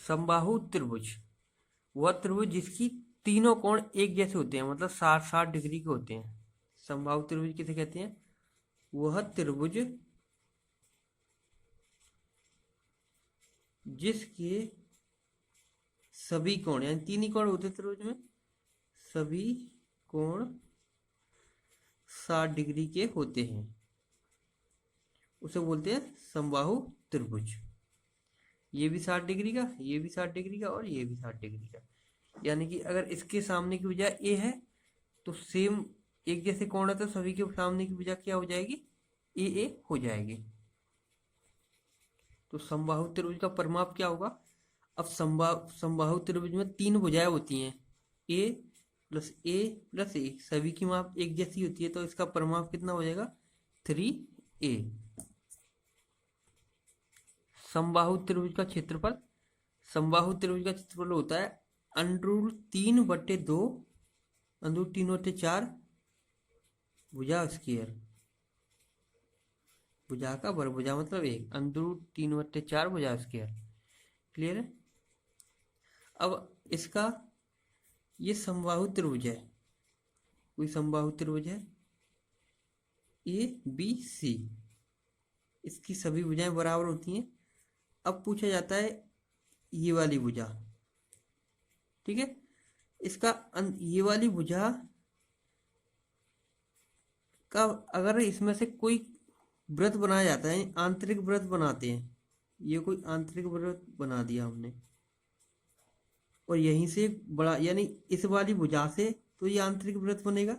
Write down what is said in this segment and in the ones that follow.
समबाहु त्रिभुज वह त्रिभुज जिसकी तीनों कोण एक जैसे होते हैं, मतलब 60-60 डिग्री के होते हैं। समबाहु त्रिभुज किसे कहते हैं? वह त्रिभुज जिसके सभी कोण, यानी तीन ही कोण होते हैं त्रिभुज में, सभी कोण 60 डिग्री के होते हैं, उसे बोलते हैं समबाहु त्रिभुज। ये भी 60 डिग्री का, ये भी 60 डिग्री का, और ये भी 60 डिग्री का। यानी कि अगर इसके सामने की भुजा ए है तो सेम एक जैसे कोण है, तो सभी के सामने की भुजा क्या हो जाएगी? ए हो जाएगी। तो समबाहु त्रिभुज का परिमाप क्या होगा? अब समबाहु त्रिभुज में तीन भुजाएं होती हैं, ए प्लस ए प्लस ए, सभी की माप एक जैसी होती है, तो इसका परिमाप कितना हो जाएगा? 3a। समबाहु त्रिभुज का क्षेत्रफल, समबाहु त्रिभुज का क्षेत्रफल होता है √3/2, √3/4 भुजा स्क्वायर, भुजा का वर्ग, भुजा मतलब एक, √3/4 भुजा स्क्वायर। क्लियर है? अब इसका ये समबाहु त्रिभुज है, कोई समबाहु त्रिभुज है ABC, इसकी सभी भुजाएं बराबर होती हैं। अब पूछा जाता है ये वाली भुजा, ठीक है, इसका ये वाली भुजा का अगर इसमें से कोई वृत्त बनाया जाता है, आंतरिक वृत्त बनाते हैं, ये कोई आंतरिक वृत्त बना दिया हमने, और यहीं से बड़ा, यानी इस वाली भुजा से तो ये आंतरिक वृत्त बनेगा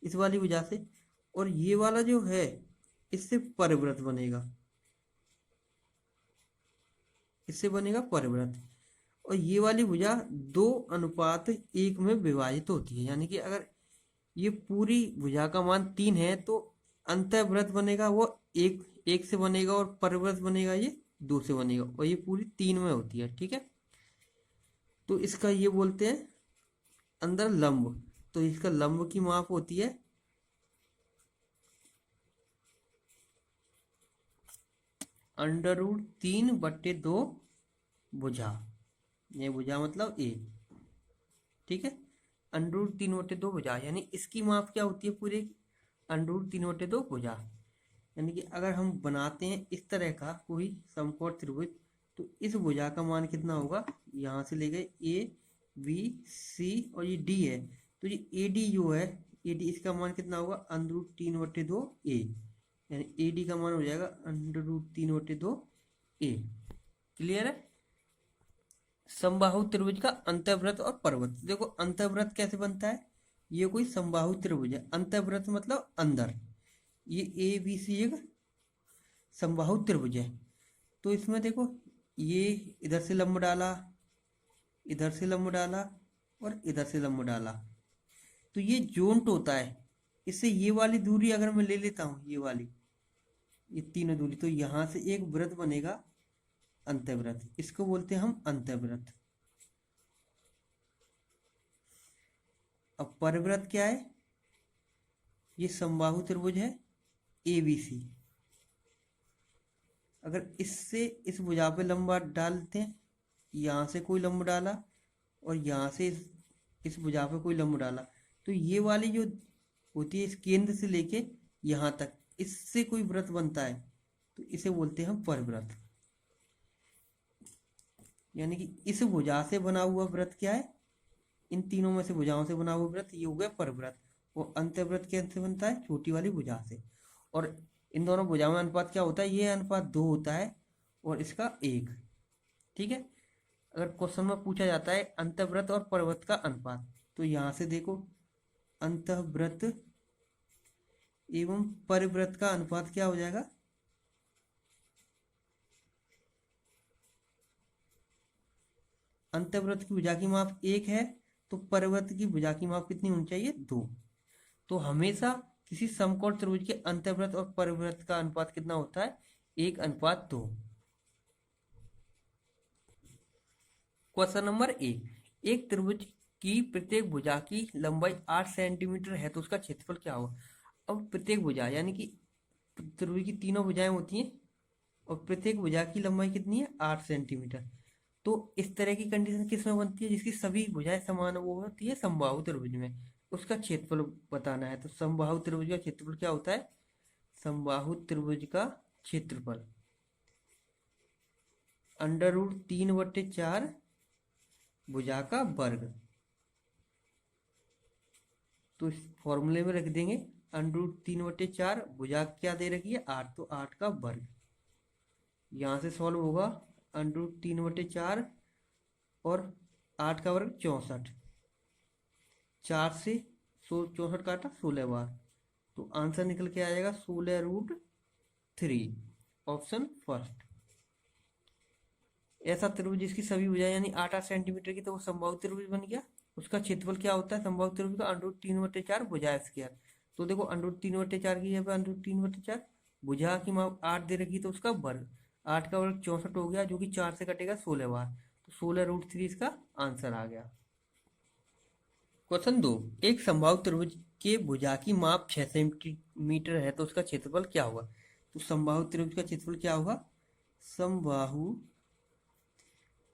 इस वाली भुजा से, और ये वाला जो है इससे परिवृत्त बनेगा, इससे बनेगा परिवृत्त। और ये वाली भुजा 2:1 में विभाजित होती है, यानी कि अगर ये पूरी भुजा का मान 3 है तो अंतःवृत्त बनेगा वो एक से बनेगा, और परिवृत्त बनेगा ये 2 से बनेगा, और ये पूरी 3 में होती है। ठीक है, तो इसका ये बोलते हैं अंदर लंब, तो इसका लंब की माप होती है √3/2 भुजा, ये भुजा मतलब ए, ठीक है, √3/2 भुजा, यानी इसकी माप क्या होती है पूरे √3/2 भुजा। यानी कि अगर हम बनाते हैं इस तरह का कोई समकोण त्रिभुज, तो इस भुजा का मान कितना होगा, यहाँ से ले गए ABC और ये D है, तो ये AD जो है, AD इसका मान कितना होगा √3/2 यानी AD का मान हो जाएगा √3/2 क्लियर है? समबाहु त्रिभुज का अंतःवृत्त और परिवृत्त, देखो अंतःवृत्त कैसे बनता है, ये कोई समबाहु त्रिभुज है, अंतःवृत्त मतलब अंदर, ये ABC एक समबाहु त्रिभुज है, तो इसमें देखो ये इधर से लंब डाला, इधर से लंब डाला, और इधर से लंब डाला, तो ये जोंट होता है, इससे ये वाली दूरी अगर मैं ले लेता हूँ, ये वाली, ये तीनों दूरी, तो यहां से एक वृत्त बनेगा अंतःवृत्त, इसको बोलते हैं हम अंतःवृत्त। अब परिवृत्त क्या है, ये समबाहु त्रिभुज है ABC, अगर इससे इस भुजा पे लंबा डालते हैं, यहाँ से कोई लंब डाला और यहाँ से इस भुजा पे कोई लंब डाला, तो ये वाली जो होती है इस केंद्र से लेके यहाँ तक, इससे कोई वृत्त बनता है, तो इसे बोलते हैं हम परिवृत्त। यानी कि इस भुजा से बना हुआ वृत्त क्या है, इन तीनों में से भुजाओं से बना हुआ वृत्त, ये हो गया परिवृत्त। वो अंतःवृत्त कैसे बनता है, छोटी वाली भुजा से, और इन दोनों भुजाओं में अनुपात क्या होता है, ये अनुपात 2 होता है और इसका 1। ठीक है, अगर क्वेश्चन में पूछा जाता है अंतःवृत्त और परिवृत्त का अनुपात, तो यहाँ से देखो अंतःवृत्त एवं परिवृत्त का अनुपात क्या हो जाएगा, अंतःवृत्त की भुजा की माप 1 है, तो परिवृत्त की भुजा की माप कितनी होनी चाहिए, 2। तो हमेशा किसी समकोण त्रिभुज के अंतःवृत्त और परिवृत्त का अनुपात कितना होता है, 1:2। क्वेश्चन नंबर 1, एक त्रिभुज की प्रत्येक भुजा की लंबाई 8 सेंटीमीटर है, तो उसका क्षेत्रफल क्या होगा। अब प्रत्येक भुजा, यानी कि त्रिभुज की तीनों भुजाएं होती हैं और प्रत्येक भुजा की लंबाई कितनी है, 8 सेंटीमीटर। तो इस तरह की कंडीशन किस में बनती है, जिसकी सभी भुजाएं समान वो होती है समबाहु त्रिभुज में, उसका क्षेत्रफल बताना है। तो समबाहु त्रिभुज का क्षेत्रफल क्या होता है, समबाहु त्रिभुज का क्षेत्रफल √3/4 भुजा का वर्ग। तो इस फॉर्मूले में रख देंगे √3/4, भुजा क्या दे रखी है 8, तो 8 का वर्ग। यहाँ से सॉल्व होगा √3/4 और 8 का वर्ग 64, 4 से 64 काटा 16 बार, तो आंसर निकल के आ जाएगा 16√3, ऑप्शन फर्स्ट। ऐसा त्रिभुज जिसकी सभी भुजाएं यानी 8-8 सेंटीमीटर की, तो वो समबाहु त्रिभुज बन गया। उसका क्षेत्रफल क्या होता है समबाहु त्रिभुज का, √3/4 भुजा स्क्वायर। तो देखो √3/4 की जगह √3/4, भुजा की माप 8 दे रखी, तो उसका वर्ग, 8 का वर्ग 64 हो गया, जो कि 4 से कटेगा 16 बार, तो 16√3 इसका आंसर आ गया। क्वेश्चन 2, एक समबाहु त्रिभुज के भुजा की माप 6 सेंटीमीटर है, तो उसका क्षेत्रफल क्या होगा। तो समबाहु त्रिभुज का क्षेत्रफल क्या होगा, समबाहु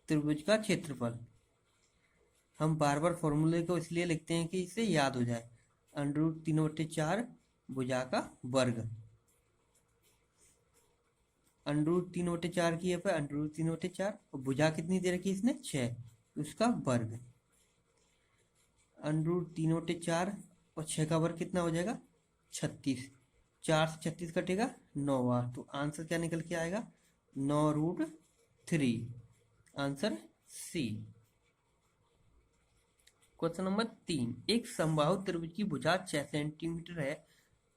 त्रिभुज का क्षेत्रफल, हम बार बार फॉर्मूले को इसलिए लिखते हैं कि इसे याद हो जाए, √3/4 भुजा का वर्ग, √3/4 की है √3/4, और भुजा कितनी दे रखी है इसने 6, उसका वर्ग, √3/4 और 6 का वर्ग कितना हो जाएगा 36, 4 से 36 कटेगा 9 बार, तो आंसर क्या निकल के आएगा 9√3, आंसर सी। क्वेश्चन नंबर 3, एक समबाहु त्रिभुज की भुजा 6 सेंटीमीटर है,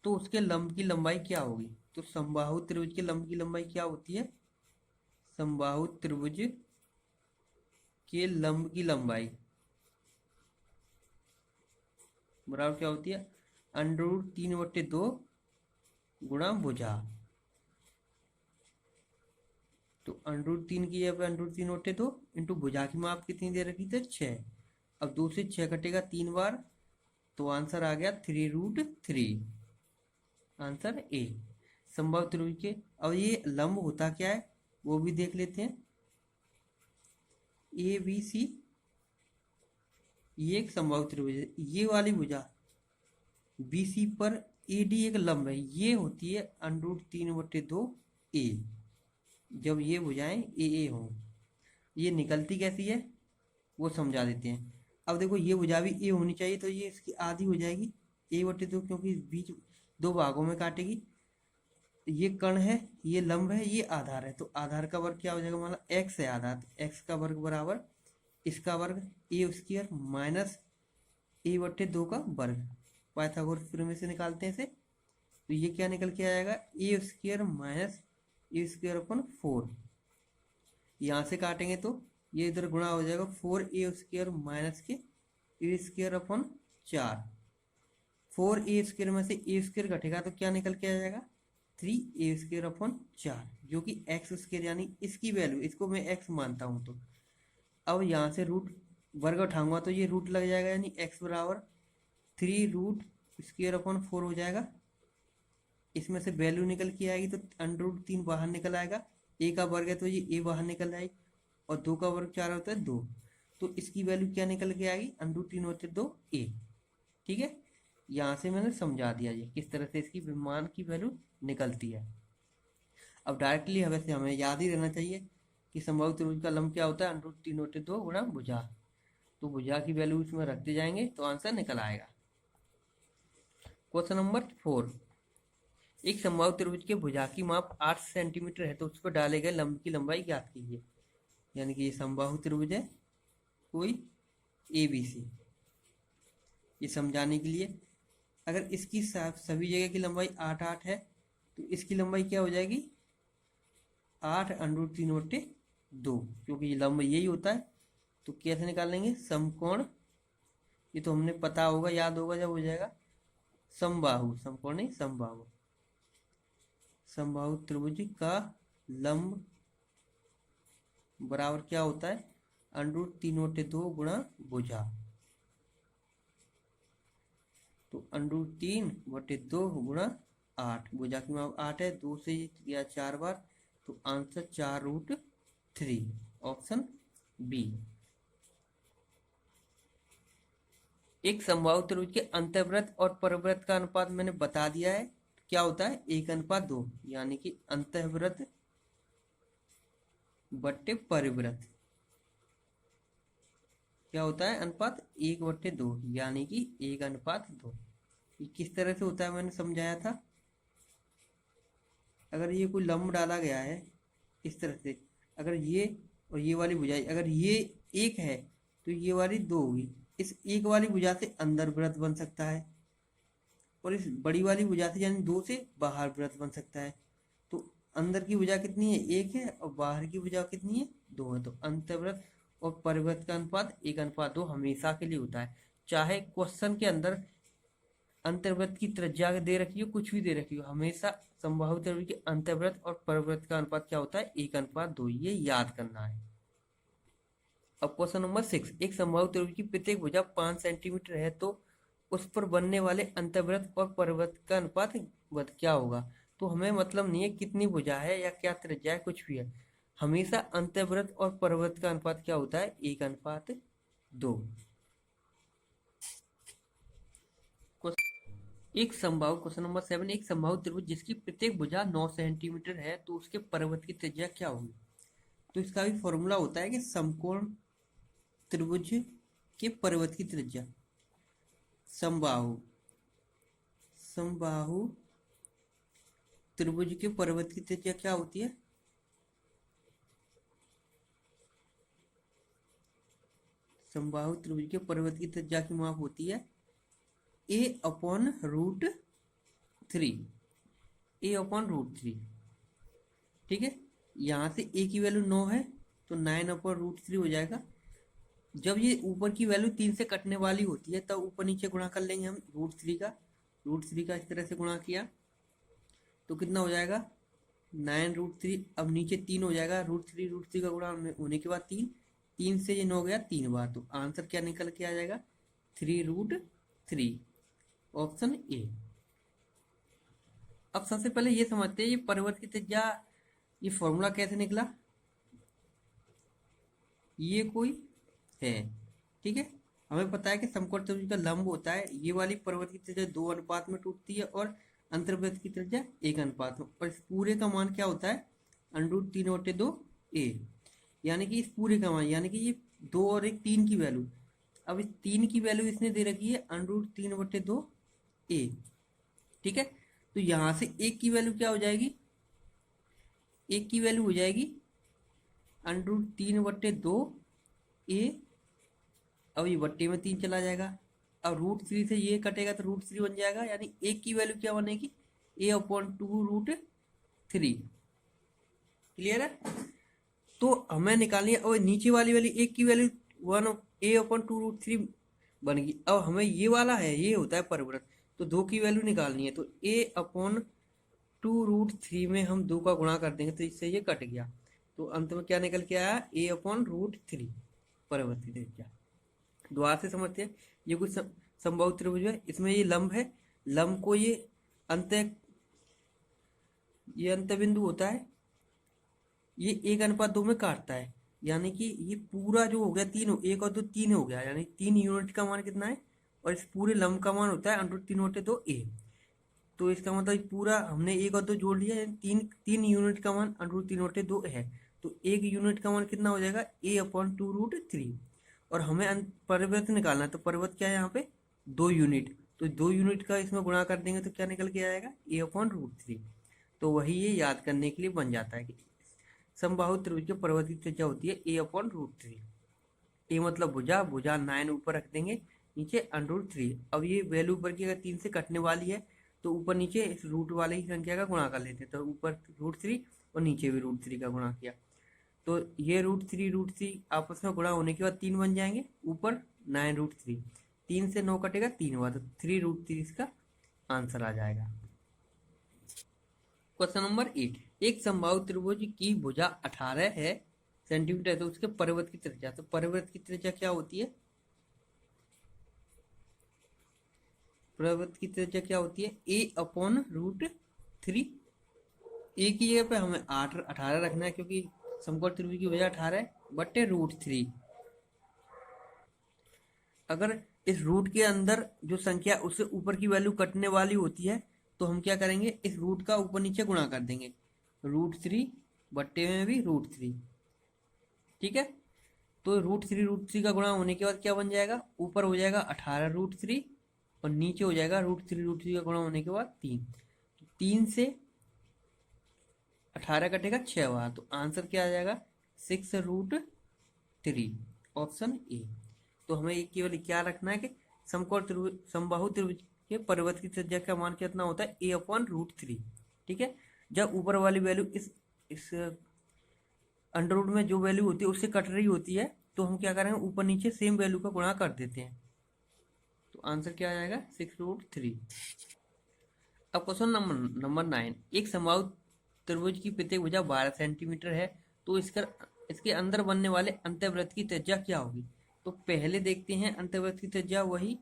तो उसके लंब की लंबाई क्या होगी। तो समबाहु त्रिभुज के लंब की लंबाई क्या होती है, समबाहु त्रिभुज के लंब की लंबाई बराबर क्या होती है, √3/2 गुणा भुजा। तो √3 की जगह √3/2 इंटू भुजा की माप कितनी दे रखी थी 6, अब 2 से 6 कटेगा 3 बार, तो आंसर आ गया 3√3, आंसर ए। समबाहु त्रिभुज के, अब ये लंब होता क्या है वो भी देख लेते हैं, ए बी सी, ये एक समबाहु त्रिभुज है, ये वाली भुजा बी सी पर ए डी एक लंब है, ये होती है √3/2 ए। जब ये भुजाएं ए ए हों, ये निकलती कैसी है वो समझा देते हैं। अब देखो ये भुजा भी ए होनी चाहिए, तो ये इसकी आधी हो जाएगी a/2, क्योंकि बीच दो भागों में काटेगी। ये कर्ण है, ये लंब है, ये आधार है, तो आधार का वर्ग क्या हो जाएगा, मतलब x है आधार, तो x का वर्ग बराबर इसका वर्ग a² माइनस a/2 का वर्ग, पाइथागोरस थ्योरम से निकालते हैं इसे, तो ये क्या निकल के आएगा a² माइनस a²/4, यहाँ से काटेंगे तो ये इधर गुणा हो जाएगा 4a² माइनस के a²/4, 4a² में से a² घटेगा तो क्या निकल के आ जाएगा 3a²/4, जो कि x² यानी इसकी वैल्यू, इसको मैं x मानता हूं। तो अब यहाँ से रूट वर्ग उठाऊंगा तो ये रूट लग जाएगा, यानी x बराबर 3√²/4 हो जाएगा। इसमें से वैल्यू निकल के आएगी तो √3 बाहर निकल आएगा, a का वर्ग है तो ये a बाहर निकल आएगी, और 2 का वर्ग 4 होता है 2, तो इसकी वैल्यू क्या निकल के आएगी √3/2 a। ठीक है, यहाँ से मैंने समझा दिया ये किस तरह से इसकी मान की वैल्यू निकलती है। अब डायरेक्टली वैसे हमें याद ही रहना चाहिए कि समबाहु त्रिभुज का लंब क्या होता है √3/2 गुणा भुजा, तो भुजा की वैल्यू इसमें रखते जाएंगे तो आंसर निकल आएगा। क्वेश्चन नंबर 4, एक समबाहु त्रिभुज के भुजा की माप 8 सेंटीमीटर है, तो उस पर डाले गए लंब की लंबाई ज्ञात कीजिए। यानी कि ये समबाहु त्रिभुज है कोई ABC, ये समझाने के लिए अगर इसकी सभी जगह की लंबाई 8-8 है, तो इसकी लंबाई क्या हो जाएगी 8 √3/2, क्योंकि लंब यही होता है। तो कैसे निकालेंगे समकोण, ये तो हमने पता होगा, याद होगा जब हो जाएगा समबाहु, समकोण नहीं समबाहु, समबाहु त्रिभुज का लंब बराबर क्या होता है √3/2 गुणा भुजा, तो √3/2 गुणा 8, भुजा की माप 8 है, 2 से या 4 बार, तो आंसर 4√3, ऑप्शन बी। एक समबाहु त्रिभुज के अंतर्वृत्त और परवृत्त का अनुपात मैंने बता दिया है, क्या होता है 1:2, यानी कि अंतर्वृत्त बट्टे परिवृत्त क्या होता है अनुपात 1/2, यानी कि 1:2। ये किस तरह से होता है मैंने समझाया था। अगर ये कोई लंब डाला गया है इस तरह से, अगर ये और ये वाली भुजाएं अगर ये एक है तो ये वाली दो होगी। इस एक वाली भुजा से अंदर वृत्त बन सकता है और इस बड़ी वाली भुजा से यानी दो से बाहर वृत्त बन सकता है। तो अंदर की भुजा कितनी है, एक है, और बाहर की भुजा कितनी है, दो है। तो अंतर्वृत्त और परिवृत्त का अनुपात 1:2 हमेशा के लिए होता है, चाहे क्वेश्चन के अंदर अंतर्वृत्त की त्रिज्या दे रखी हो, कुछ भी दे रखी हो, हमेशा समबाहु त्रिभुज के अंतर्वृत्त और परिवृत्त का अनुपात क्या होता है 1:2। ये याद करना है। अब क्वेश्चन नंबर 6, एक समबाहु त्रिभुज की प्रत्येक भुजा 5 सेंटीमीटर है तो उस पर बनने वाले अंतर्वृत्त और परिवृत्त का अनुपात क्या होगा। तो हमें मतलब नहीं है कितनी भुजा है या क्या त्रिज्या है, कुछ भी है, हमेशा अंतर्वृत्त और परिवृत्त का अनुपात क्या होता है 1:2। एक समबाहु क्वेश्चन नंबर 7, एक समबाहु त्रिभुज जिसकी प्रत्येक भुजा 9 सेंटीमीटर है तो उसके परिवृत्त की त्रिज्या क्या होगी। तो इसका भी फॉर्मूला होता है कि समकोण त्रिभुज के परिवृत्त की त्रिज्या, समबाहु त्रिभुज के परिवृत्त की त्रिज्या क्या होती है, समबाहु त्रिभुज के परिवृत्त की त्रिज्या की माप होती है a/√3। ठीक है, यहाँ से a की वैल्यू 9 है तो 9/√3 हो जाएगा। जब ये ऊपर की वैल्यू 3 से कटने वाली होती है तब ऊपर नीचे गुणा कर लेंगे हम √3 का इस तरह से गुणा किया तो कितना हो जाएगा 9√3। अब नीचे 3 हो जाएगा, √3 का गुणा होने के बाद 3 से ये 9 गया 3 बार, तो आंसर क्या निकल के आ जाएगा 3√3, ऑप्शन ए। अब सबसे पहले ये समझते हैं ये परिवृत्त की त्रिज्या, ये फॉर्मूला कैसे निकला। ये कोई है, ठीक है, हमें पता है कि समकोण त्रिभुज का लंब होता है, ये वाली परिवृत्त की त्रिज्या 2 अनुपात में टूटती है और अंतर्वृत्त की त्रिज्या 1 अनुपात में, और इस पूरे का मान क्या होता है √3/2a, यानी कि इस पूरे का मान, यानी कि ये 2 और 1 3 की वैल्यू, अब इस 3 की वैल्यू इसने दे रखी है √3/2a। ठीक है, तो यहां से 1 की वैल्यू क्या हो जाएगी, 1 की वैल्यू हो जाएगी √3/2a। अब ये बट्टे में 3 चला जाएगा, अब √3 से ये कटेगा तो √3 बन जाएगा, यानी 1 की वैल्यू क्या बनेगी a/2√3। क्लियर है, तो हमें निकालनी है, और नीचे वाली 1 की वैल्यू a/2√3 बन गई। अब हमें ये वाला है, ये होता है परिवृत्त, तो 2 की वैल्यू निकालनी है, तो a/2√3 में हम 2 का गुणा कर देंगे तो इससे ये कट गया, तो अंत में क्या निकल के आया a/√3 परिवृत्त की त्रिज्या। दोबारा से समझते हैं, ये कुछ समबाहु त्रिभुज है, इसमें ये लंब है, लंब को ये अंत बिंदु होता है, ये 1:2 में काटता है, यानी कि ये पूरा जो हो गया 3, 1 और 2 3 हो गया, यानी 3 यूनिट का मान कितना है, और इस पूरे लंब का मान होता है √3/2a। तो इसका मतलब पूरा हमने 1 और 2 जोड़ लिया, तीन यूनिट का मान √3/2 है, तो 1 यूनिट का मान कितना हो जाएगा a/2√3। और हमें परिवृत्त निकालना है, तो परिवृत्त क्या है यहाँ पे 2 यूनिट, तो 2 यूनिट का इसमें गुणा कर देंगे तो क्या निकल के आएगा a/√3। तो वही ये याद करने के लिए बन जाता है कि समबाहु त्रिभुज की परिवृत्त की त्रिज्या होती है a/√3। a मतलब भुजा 9 ऊपर रख देंगे, नीचे √3। अब ये वैल्यू ऊपर की अगर 3 से कटने वाली है तो ऊपर नीचे इस रूट वाले की संख्या का गुणा कर लेते हैं, तो ऊपर √3 और नीचे भी √3 का गुणा किया, तो ये √3 आपस में गुणा होने के बाद 3 बन जाएंगे, ऊपर 9√3, 3 से 9 कटेगा 3 बार, तो 3√3 इसका आंसर आ जाएगा। क्वेश्चन नंबर 8, एक समबाहु त्रिभुज की भुजा 18 है सेंटीमीटर है तो उसके परिवृत्त की त्रिज्या, तो परिवृत्त की त्रिज्या क्या होती है, परिवृत्त की त्रिज्या क्या होती है a/√3। a की जगह पे हमें 18 रखना है क्योंकि समकोण त्रिभुज की भुजा 18 है, बटे √3। अगर इस रूट के अंदर जो संख्या उससे ऊपर की वैल्यू कटने वाली होती है तो हम क्या करेंगे, इस रूट का ऊपर नीचे गुणा कर देंगे, √3 बट्टे में भी √3। ठीक है, तो √3 का गुणा होने के बाद क्या बन जाएगा, ऊपर हो जाएगा 18√3 और नीचे हो जाएगा √3 का गुणा होने के बाद 3। 3 से 18 कटेगा 6 बार, तो आंसर क्या आ जाएगा 6√3, ऑप्शन ए। तो हमें ये केवल क्या रखना है कि समकोण त्रिभुज, समबाहु त्रिभुज के परिवर्त की त्रिज्या का मान कितना होता है, a/√3। ठीक है, जब ऊपर वाली वैल्यू इस अंडर रूट में जो वैल्यू होती है उससे कट रही होती है तो हम क्या करेंगे, ऊपर नीचे सेम वैल्यू का गुणा कर देते हैं, तो आंसर क्या आ जाएगा 6√3। अब क्वेश्चन नंबर 9, एक समबाहु त्रिभुज की प्रत्येक भुजा 12 सेंटीमीटर है, तो इसके अंदर बनने वाले अंतर्वृत्त की त्रिज्या क्या होगी। तो पहले देखते हैं अंतर्वृत्त की त्रिज्या, वही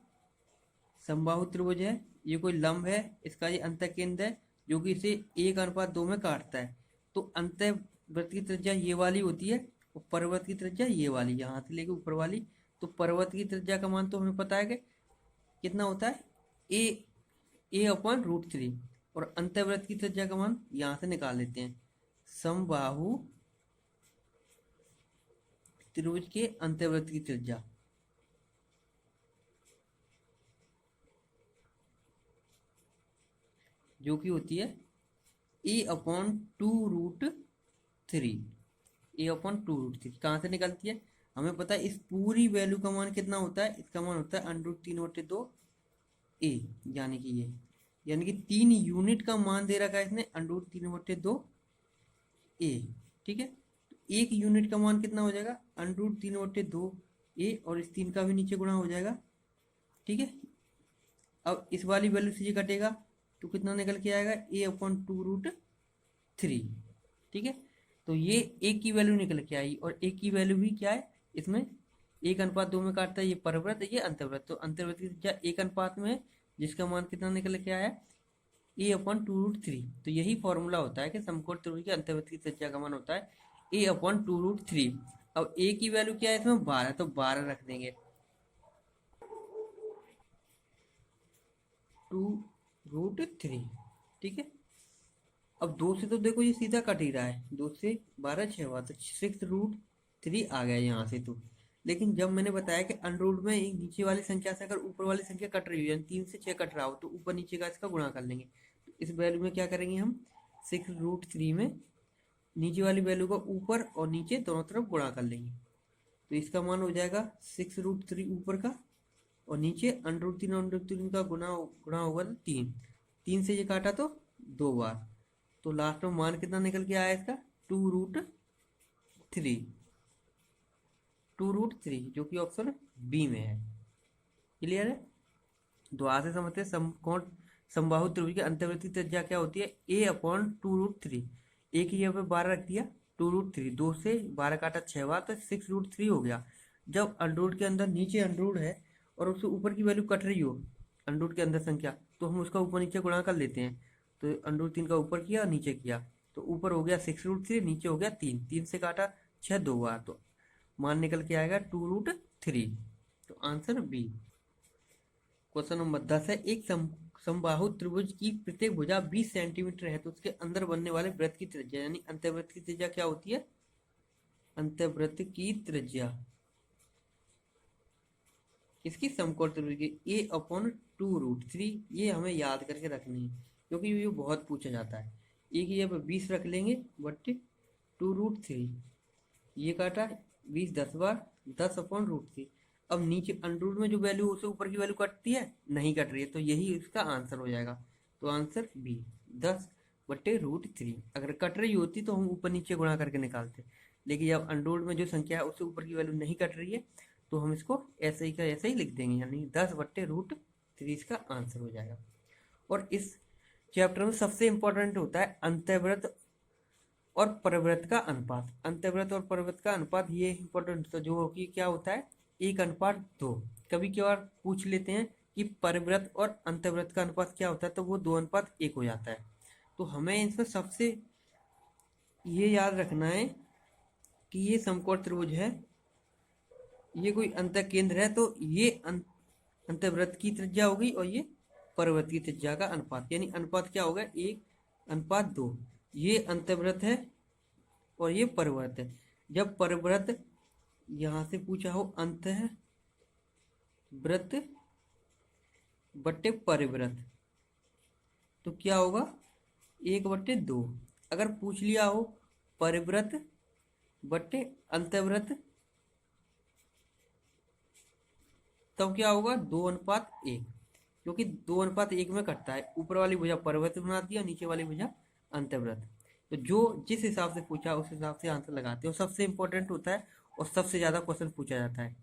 समबाहु त्रिभुज है, ये कोई लंब है, इसका ये अंतःकेंद्र है जो कि इसे 1:2 में काटता है। तो अंतर्वृत्त की त्रिज्या ये वाली होती है और परिवृत्त की त्रिज्या ये वाली, यहाँ से लेके ऊपर वाली। तो परिवृत्त की त्रिज्या का मान तो हमें पता है कि कितना होता है, a/√3, और अंतर्वृत्त की त्रिज्या का मान यहाँ से निकाल लेते हैं, समबाहु त्रिभुज के अंतर्वृत्त की त्रिज्या जो कि होती है a/2√3। a/2√3 कहाँ से निकलती है, हमें पता है इस पूरी वैल्यू का मान कितना होता है, इसका मान होता है √3/2 a, यानी कि ये, यानी कि 3 यूनिट का मान दे रखा है इसने √3/2 a। ठीक है, तो 1 यूनिट का मान कितना हो जाएगा √3/2 a, और इस 3 का भी नीचे गुणा हो जाएगा। ठीक है, अब इस वाली वैल्यू से ये कटेगा तो कितना निकल के आएगा a/2√3। ठीक है, तो ये एक की वैल्यू निकल के आई, और एक की वैल्यू भी क्या है इसमें 1:2 में काटता है, ये परिवृत्त ये अंतर्वृत्त, तो अंतर्वृत्त की त्रिज्या 1 अनुपात में है, जिसका मान कितना निकल के आया a/2√3। तो यही फॉर्मूला होता है कि समकोण त्रिभुज के अंतर्वृत्त की त्रिज्या का मान होता है a/2√3। अब a की वैल्यू क्या है इसमें 12, तो 12 रख देंगे, 2√3। ठीक है, अब 2 से तो देखो ये सीधा कट ही रहा है, 2 से 12 6 हुआ, तो 6√3 आ गया यहाँ से। तो लेकिन जब मैंने बताया कि अंडर में एक नीचे वाली संख्या से अगर ऊपर वाली संख्या कट रही हो, यानी 3 से 6 कट रहा हो, तो ऊपर नीचे का इसका गुणा कर लेंगे। तो इस वैल्यू में क्या करेंगे हम, 6√3 में नीचे वाली वैल्यू का ऊपर और नीचे दोनों तरफ गुणा कर लेंगे, तो इसका मान हो जाएगा 6√3 ऊपर का, और नीचे √3 का गुणा गुणा होगा तो 3, 3 से ये काटा तो 2 बार, तो लास्ट में मान कितना निकल के आया इसका 2√3, 2√3 जो कि ऑप्शन बी में है। क्लियर है, द्वारा से समझते हैं समकोण समबाहु त्रिभुज की अंतर्वृत्त त्रिज्या क्या होती है a/2√3। एक ही यहाँ पे 12 रख दिया, 2√3, 2 से 12 काटा 6 बार, तो 6√3 हो गया। जब अंडरूट के अंदर नीचे अंडरूट है और उससे ऊपर की वैल्यू कट रही हो अंडरूट के अंदर संख्या, तो हम उसका ऊपर नीचे गुणा कर लेते हैं। तो √3 का ऊपर किया नीचे किया, तो ऊपर हो गया 6√3, नीचे हो गया 3, 3 से काटा 6 2 बार, तो मान निकल के आएगा 2√3, तो आंसर बी। क्वेश्चन नंबर 10 है, एक समबाहु त्रिभुज की प्रत्येक भुजा 20 सेंटीमीटर है, तो उसके अंदर बनने वाले वृत्त की त्रिज्या यानी अंतर्वृत्त की त्रिज्या क्या होती है, अंतर्वृत्त की त्रिज्या इसकी समकोण त्रिभुज की a/2√3। ये हमें याद करके रखनी है क्योंकि ये बहुत पूछा जाता है। एक ही पे 20 रख लेंगे बट 2√3, ये काटा 20 10 बार, 10/√3। अब नीचे अंडरूट में जो वैल्यू उससे ऊपर की वैल्यू कटती है, नहीं कट रही है, तो यही इसका आंसर हो जाएगा। तो आंसर बी 10/√3। अगर कट रही होती तो हम ऊपर नीचे गुणा करके निकालते, लेकिन जब अंडरूट में जो संख्या है उससे ऊपर की वैल्यू नहीं कट रही है तो हम इसको ऐसे ही का ऐसे ही लिख देंगे, यानी 10/√3 इसका आंसर हो जाएगा। और इस चैप्टर में सबसे इंपॉर्टेंट होता है अंतर्वृत्त और परिवृत्त का अनुपात। अंतर्वृत्त और परिवृत्त का अनुपात ये इंपॉर्टेंट होता है, जो कि क्या होता है 1:2। कभी कभार पूछ लेते हैं कि परिवृत्त और अंतर्वृत्त का अनुपात क्या होता है, तो वो 2:1 हो जाता है। तो हमें इसमें सबसे ये याद रखना है कि ये समकोण त्रिभुज है, ये कोई अंतः केंद्र है, तो ये अंतर्वृत्त की त्रिज्या हो गई और ये परवृत्त की त्रिज्या का अनुपात, यानी अनुपात क्या होगा 1:2। ये अंतर्वृत्त है और ये परवृत्त है। जब परवृत्त यहां से पूछा हो अंतःवृत्त बट्टे परिवृत्त, तो क्या होगा 1/2। अगर पूछ लिया हो परिवृत्त बट्टे अंतर्वृत्त, तब क्या होगा 2:1, क्योंकि 2:1 में कटता है। ऊपर वाली भुजा परिवृत्त बनाती है, नीचे वाली भुजा अंतर्वृत्त। तो जो जिस हिसाब से पूछा उस हिसाब से आंसर लगाते हैं, और सबसे इंपॉर्टेंट होता है और सबसे ज्यादा क्वेश्चन पूछा जाता है।